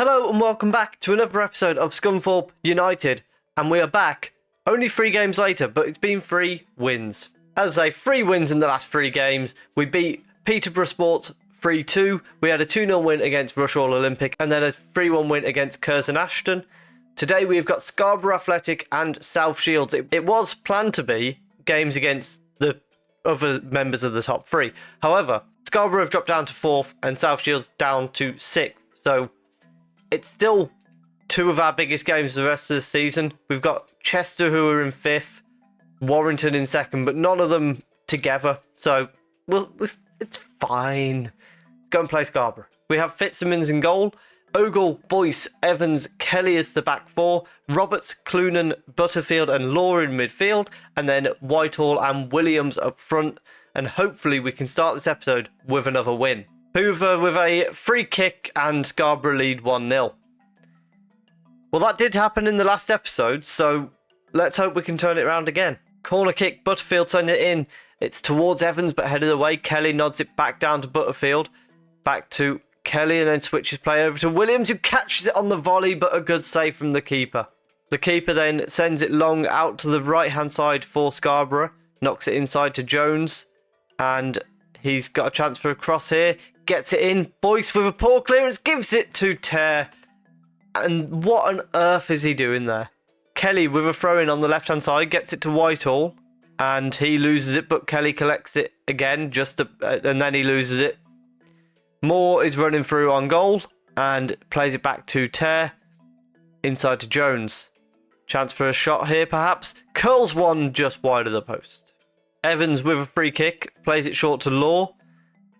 Hello and welcome back to another episode of Scunthorpe United, and we are back only 3 games later, but it's been 3 wins. As I say, 3 wins in the last 3 games. We beat Peterborough Sports 3-2, we had a 2-0 win against Rushall Olympic, and then a 3-1 win against Curzon Ashton. Today we've got Scarborough Athletic and South Shields. It was planned to be games against the other members of the top 3. However, Scarborough have dropped down to 4th and South Shields down to 6th, so it's still 2 of our biggest games the rest of the season. We've got Chester, who are in 5th, Warrington in 2nd, but none of them together. So it's fine. Go and play Scarborough. We have Fitzsimmons in goal, Ogle, Boyce, Evans, Kelly as the back 4, Roberts, Clunan, Butterfield and Law in midfield, and then Whitehall and Williams up front. And hopefully we can start this episode with another win. Hoover with a free kick and Scarborough lead 1-0. Well, that did happen in the last episode, so let's hope we can turn it around again. Corner kick, Butterfield send it in. It's towards Evans, but headed away. Kelly nods it back down to Butterfield. Back to Kelly, and then switches play over to Williams, who catches it on the volley, but a good save from the keeper. The keeper then sends it long out to the right-hand side for Scarborough. Knocks it inside to Jones, and he's got a chance for a cross here. Gets it in. Boyce with a poor clearance, gives it to Tare. And what on earth is he doing there? Kelly with a throw in on the left-hand side, gets it to Whitehall, and he loses it, but Kelly collects it again, and then he loses it. Moore is running through on goal, and plays it back to Tare. Inside to Jones. Chance for a shot here, perhaps. Curls one just wide of the post. Evans with a free kick, plays it short to Law,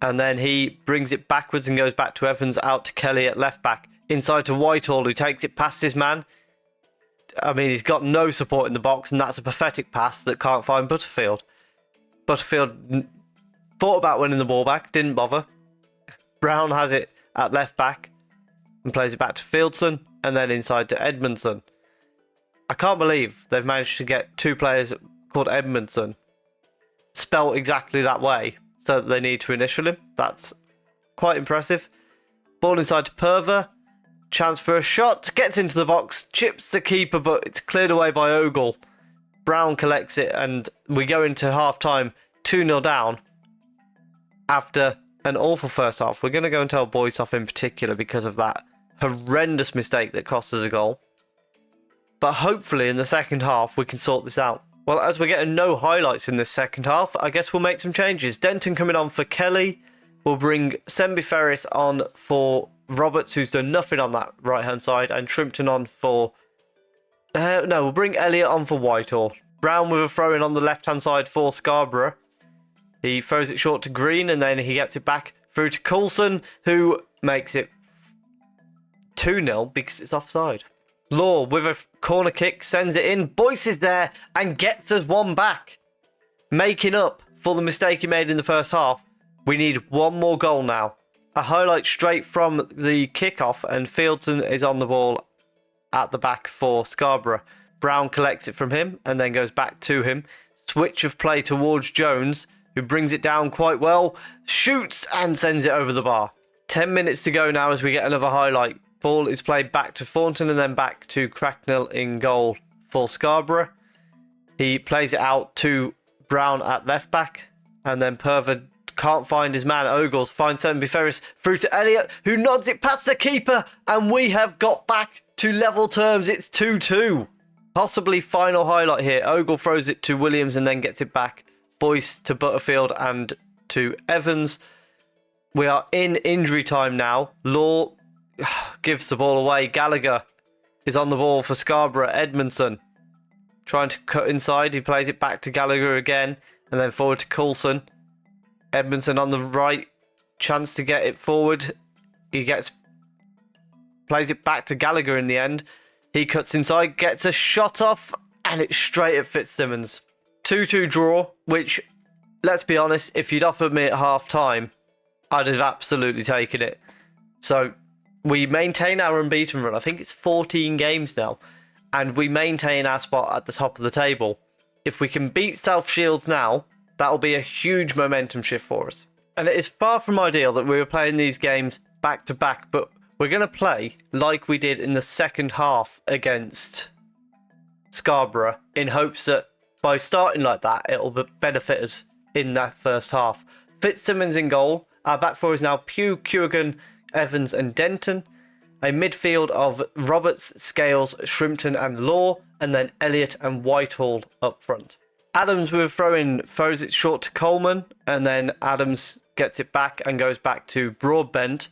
and then he brings it backwards and goes back to Evans, out to Kelly at left back. Inside to Whitehall, who takes it past his man. I mean, he's got no support in the box, and that's a pathetic pass that can't find Butterfield. Butterfield thought about winning the ball back, didn't bother. Brown has it at left back and plays it back to Fieldson, and then inside to Edmondson. I can't believe they've managed to get 2 players called Edmondson spelt exactly that way, so that they need to initial him. That's quite impressive. Ball inside to Purver. Chance for a shot. Gets into the box. Chips the keeper, but it's cleared away by Ogle. Brown collects it, and we go into half-time 2-0 down after an awful first half. We're going to go and tell Boyce off in particular because of that horrendous mistake that cost us a goal. But hopefully in the second half we can sort this out. Well, as we're getting no highlights in this second half, I guess we'll make some changes. Denton coming on for Kelly. We'll bring Sembi Ferris on for Roberts, who's done nothing on that right-hand side, and Shrimpton on for... no, we'll bring Elliott on for Whitehall. Brown with a throw-in on the left-hand side for Scarborough. He throws it short to Green, and then he gets it back through to Coulson, who makes it 2-0 because it's offside. Law with a corner kick sends it in. Boyce is there and gets us one back, making up for the mistake he made in the first half. We need one more goal now. A highlight straight from the kickoff, and Fieldson is on the ball at the back for Scarborough. Brown collects it from him and then goes back to him. Switch of play towards Jones, who brings it down quite well, shoots and sends it over the bar. 10 minutes to go now as we get another highlight. Ball is played back to Thornton and then back to Cracknell in goal for Scarborough. He plays it out to Brown at left back, and then Purver can't find his man. Ogles finds Sembi Ferris through to Elliott, who nods it past the keeper, and we have got back to level terms. It's 2-2. Possibly final highlight here. Ogle throws it to Williams and then gets it back. Boyce to Butterfield and to Evans. We are in injury time now. Law gives the ball away. Gallagher is on the ball for Scarborough. Edmondson trying to cut inside. He plays it back to Gallagher again, and then forward to Coulson. Edmondson on the right. Chance to get it forward. Plays it back to Gallagher in the end. He cuts inside, gets a shot off, and it's straight at Fitzsimmons. 2-2 draw, which, let's be honest, if you'd offered me at half-time, I'd have absolutely taken it. So we maintain our unbeaten run. I think it's 14 games now, and we maintain our spot at the top of the table. If we can beat South Shields now, that'll be a huge momentum shift for us. And it is far from ideal that we were playing these games back to back, but We're going to play like we did in the second half against Scarborough in hopes that by starting like that, it'll benefit us in that first half. Fitzsimmons in goal. Our back four is now Pugh, Currigan, Evans and Denton. A midfield of Roberts, Scales, Shrimpton and Law. And then Elliott and Whitehall up front. Adams with a throw-in throws it short to Coleman. And then Adams gets it back and goes back to Broadbent.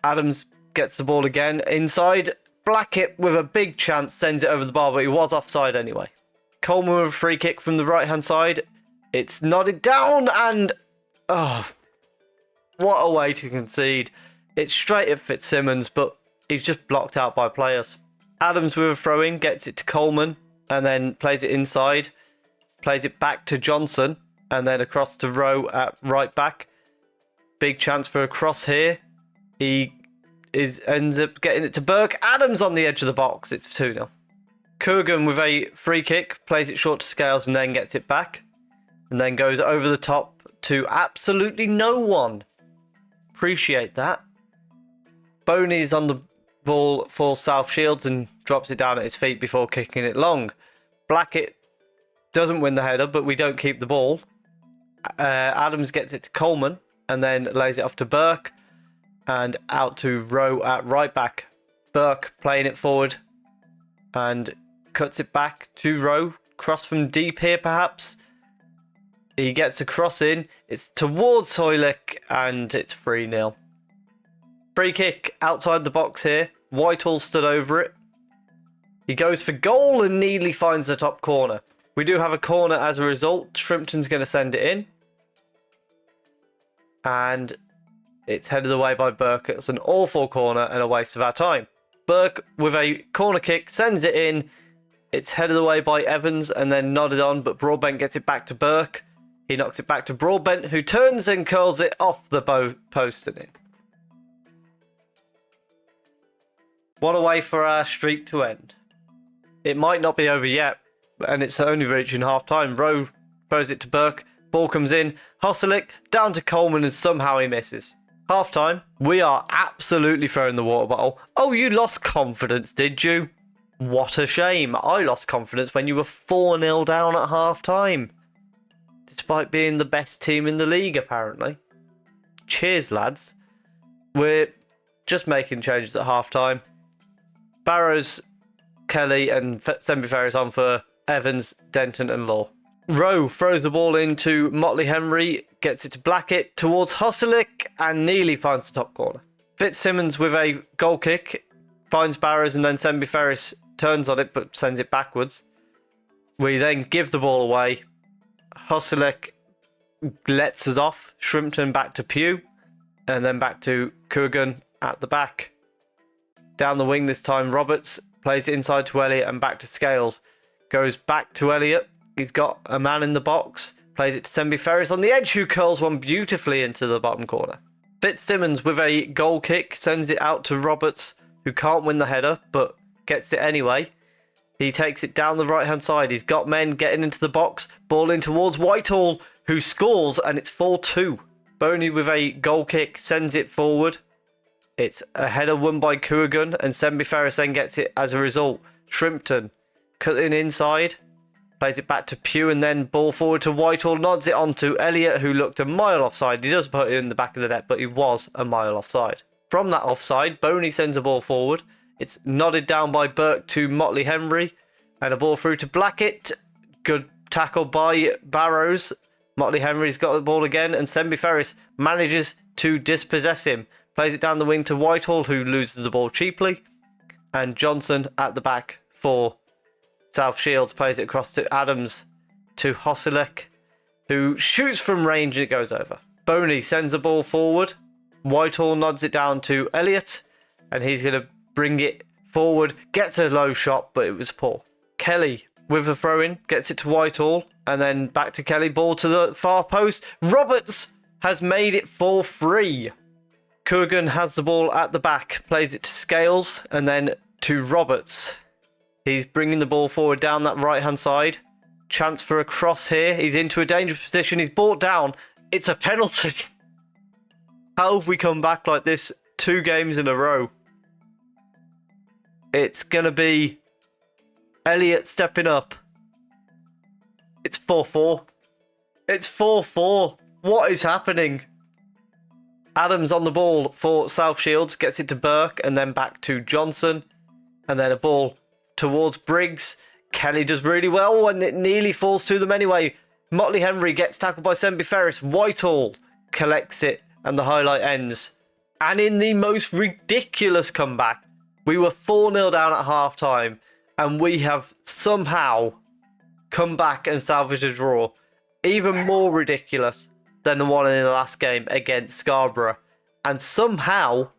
Adams gets the ball again inside. Blackett with a big chance sends it over the bar, but he was offside anyway. Coleman with a free kick from the right-hand side. It's nodded down and... oh, what a way to concede. It's straight at Fitzsimmons, but he's just blocked out by players. Adams with a throw-in, gets it to Coleman, and then plays it inside. Plays it back to Johnson, and then across to Rowe at right back. Big chance for a cross here. He ends up getting it to Burke. Adams on the edge of the box. It's 2-0. Kurgan with a free kick, plays it short to Scales and then gets it back. And then goes over the top to absolutely no one. Appreciate that. Boney's on the ball for South Shields and drops it down at his feet before kicking it long. Blackett doesn't win the header, but we don't keep the ball. Adams gets it to Coleman and then lays it off to Burke. And out to Rowe at right back. Burke playing it forward and cuts it back to Rowe. Cross from deep here perhaps. He gets a cross in. It's towards Hoylick and it's 3-0. Free kick outside the box here. Whitehall stood over it. He goes for goal and nearly finds the top corner. We do have a corner as a result. Shrimpton's going to send it in. And... it's headed away by Burke. It's an awful corner and a waste of our time. Burke with a corner kick sends it in. It's headed away by Evans and then nodded on, but Broadbent gets it back to Burke. He knocks it back to Broadbent, who turns and curls it off the post and in. What a way for our streak to end. It might not be over yet, and it's only reaching half time. Rowe throws it to Burke. Ball comes in. Hoselic down to Coleman and somehow he misses. Half time, we are absolutely throwing the water bottle. Oh, you lost confidence, did you? What a shame. I lost confidence when you were 4-0 down at half time. Despite being the best team in the league, apparently. Cheers, lads. We're just making changes at half time. Barrows, Kelly and Sembi-Ferris on for Evans, Denton and Law. Rowe throws the ball into Motley Henry, gets it to Blackett towards Hoselic and nearly finds the top corner. Fitzsimmons with a goal kick, finds Barrows and then Sembi-Ferris turns on it but sends it backwards. We then give the ball away. Hoselic lets us off. Shrimpton back to Pugh and then back to Kurgan at the back. Down the wing this time, Roberts plays it inside to Elliott and back to Scales. Goes back to Elliott. He's got a man in the box. Plays it to Sembi-Ferris on the edge, who curls one beautifully into the bottom corner. Fitzsimmons with a goal kick sends it out to Roberts, who can't win the header, but gets it anyway. He takes it down the right-hand side. He's got men getting into the box. Ball in towards Whitehall, who scores, and it's 4-2. Boney with a goal kick sends it forward. It's a header won by Kurgan, and Sembi-Ferris then gets it as a result. Shrimpton cutting inside. Plays it back to Pugh and then ball forward to Whitehall. Nods it on to Elliott, who looked a mile offside. He does put it in the back of the net, but he was a mile offside. From that offside, Boney sends a ball forward. It's nodded down by Burke to Motley Henry. And a ball through to Blackett. Good tackle by Barrows. Motley Henry's got the ball again. And Sembi-Ferris manages to dispossess him. Plays it down the wing to Whitehall, who loses the ball cheaply. And Johnson at the back for South Shields plays it across to Adams to Hoselic, who shoots from range and it goes over. Boney sends the ball forward. Whitehall nods it down to Elliott, and he's going to bring it forward. Gets a low shot, but it was poor. Kelly with a throw-in, gets it to Whitehall, and then back to Kelly. Ball to the far post. Roberts has made it 4-3. Kurgan has the ball at the back, plays it to Scales, and then to Roberts. He's bringing the ball forward down that right-hand side. Chance for a cross here. He's into a dangerous position. He's brought down. It's a penalty. How have we come back like this 2 games in a row. It's going to be Elliot stepping up. It's 4-4. It's 4-4. What is happening? Adams on the ball for South Shields. Gets it to Burke and then back to Johnson. And then a ball towards Briggs. Kelly does really well and it nearly falls to them anyway. Motley Henry gets tackled by Sembi Ferris. Whitehall collects it and the highlight ends. And in the most ridiculous comeback, we were 4-0 down at half time and we have somehow come back and salvaged a draw. Even more ridiculous than the one in the last game against Scarborough. And somehow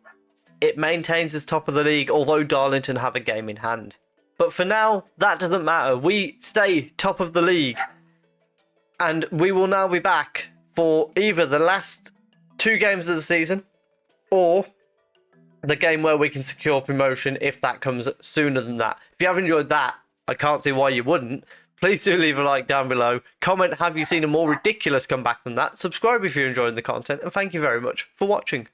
it maintains its top of the league, although Darlington have a game in hand. But for now, that doesn't matter. We stay top of the league. And we will now be back for either the last 2 games of the season or the game where we can secure promotion if that comes sooner than that. If you have enjoyed that, I can't see why you wouldn't. Please do leave a like down below. Comment, have you seen a more ridiculous comeback than that? Subscribe if you're enjoying the content. And thank you very much for watching.